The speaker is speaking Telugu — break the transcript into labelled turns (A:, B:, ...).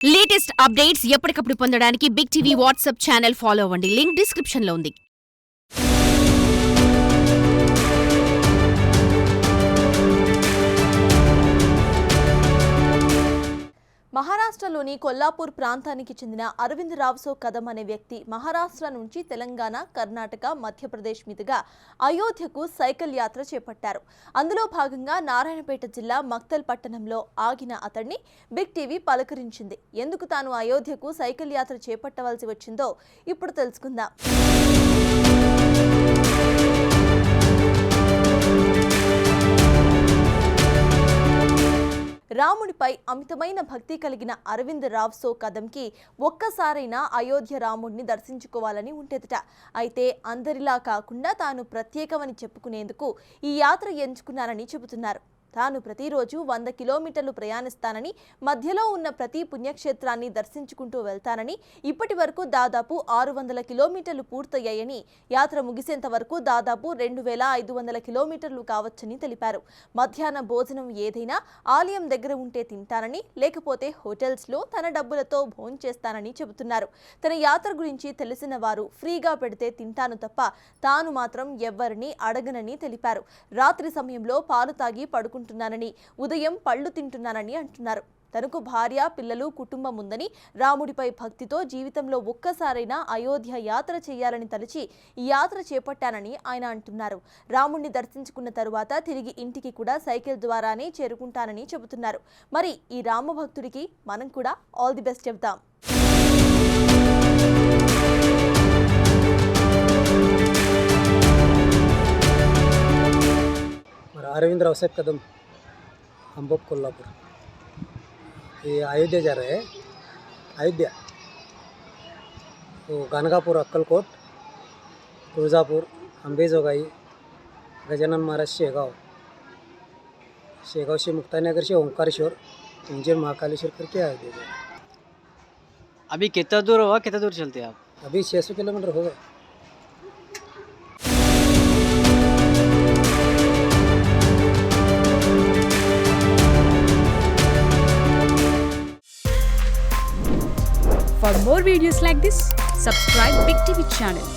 A: లేటెస్ట్ అప్డేట్స్ ఎప్పటికప్పుడు పొందడానికి big TV WhatsApp channel follow అవ్వండి. లింక్ డిస్క్రిప్షన్ లో ఉంది.
B: మహారాష్ట్రలోని కొల్లాపూర్ ప్రాంతానికి చెందిన అరవింద్ రావ్సో కదం అనే వ్యక్తి మహారాష్ట్ర నుంచి తెలంగాణ, కర్ణాటక, మధ్యప్రదేశ్ మీదుగా అయోధ్యకు సైకిల్ యాత్ర చేపట్టారు. అందులో భాగంగా నారాయణపేట జిల్లా మక్తల్ పట్టణంలో ఆగిన అతన్ని బిగ్ టీవీ పలకరించింది. ఎందుకు తాను అయోధ్యకు సైకిల్ యాత్ర చేపట్టవలసి వచ్చిందో ఇప్పుడు తెలుసుకుందాం. రాముడిపై అమితమైన భక్తి కలిగిన అరవింద్ రావ్సో కదంకి ఒక్కసారైనా అయోధ్య రాముడిని దర్శించుకోవాలని ఉండేదట. అయితే అందరిలా కాకుండా తాను ప్రత్యేకమని చెప్పుకునేందుకు ఈ యాత్ర ఎంచుకున్నానని చెబుతున్నారు. తాను ప్రతిరోజు 100 కిలోమీటర్లు ప్రయాణిస్తానని, మధ్యలో ఉన్న ప్రతి పుణ్యక్షేత్రాన్ని దర్శించుకుంటూ వెళ్తానని, ఇప్పటి వరకు దాదాపు 600 కిలోమీటర్లు పూర్తయ్యాయని, యాత్ర ముగిసేంత వరకు దాదాపు 2500 కిలోమీటర్లు కావచ్చని తెలిపారు. మధ్యాహ్న భోజనం ఏదైనా ఆలయం దగ్గర ఉంటే తింటానని, లేకపోతే హోటల్స్లో తన డబ్బులతో భోంచేస్తానని చెబుతున్నారు. తన యాత్ర గురించి తెలిసిన వారు ఫ్రీగా పెడితే తింటాను తప్ప తాను మాత్రం ఎవ్వరిని అడగనని తెలిపారు. రాత్రి సమయంలో పాలు తాగి పడుకుంటున్నానని, ఉదయం పళ్ళు తింటున్నానని అంటున్నారు. తనకు భార్య, పిల్లలు, కుటుంబం ఉందని, రాముడిపై భక్తితో జీవితంలో ఒక్కసారైనా అయోధ్య యాత్ర చేయాలని తలచి ఈ యాత్ర చేపట్టానని ఆయన అంటున్నారు. రాముడిని దర్శించుకున్న తరువాత తిరిగి ఇంటికి కూడా సైకిల్ ద్వారానే చేరుకుంటానని చెబుతున్నారు. మరి ఈ రామభక్తుడికి మనం కూడా ఆల్ ది బెస్ట్ చెబుతాం.
C: अरविंद राव साहब कदम, अंबोप कोल्हापुर. ये अयोध्या जा रहे हैं. अयोध्या तो गाणगापूर, अक्कलकोट, तुळजापूर, अंबेजोगाई, गजानन महाराज, शेगाव से मुक्ताईनगर से ओंकारेश्वर, उज्जैन, महाकालेश्वर करके अयोध्या जा रहे हैं.
D: अभी कितना दूर हुआ, कितना दूर चलते हैं आप?
C: अभी 600 किलोमीटर हो गए.
A: For more videos like this, subscribe Big TV channel.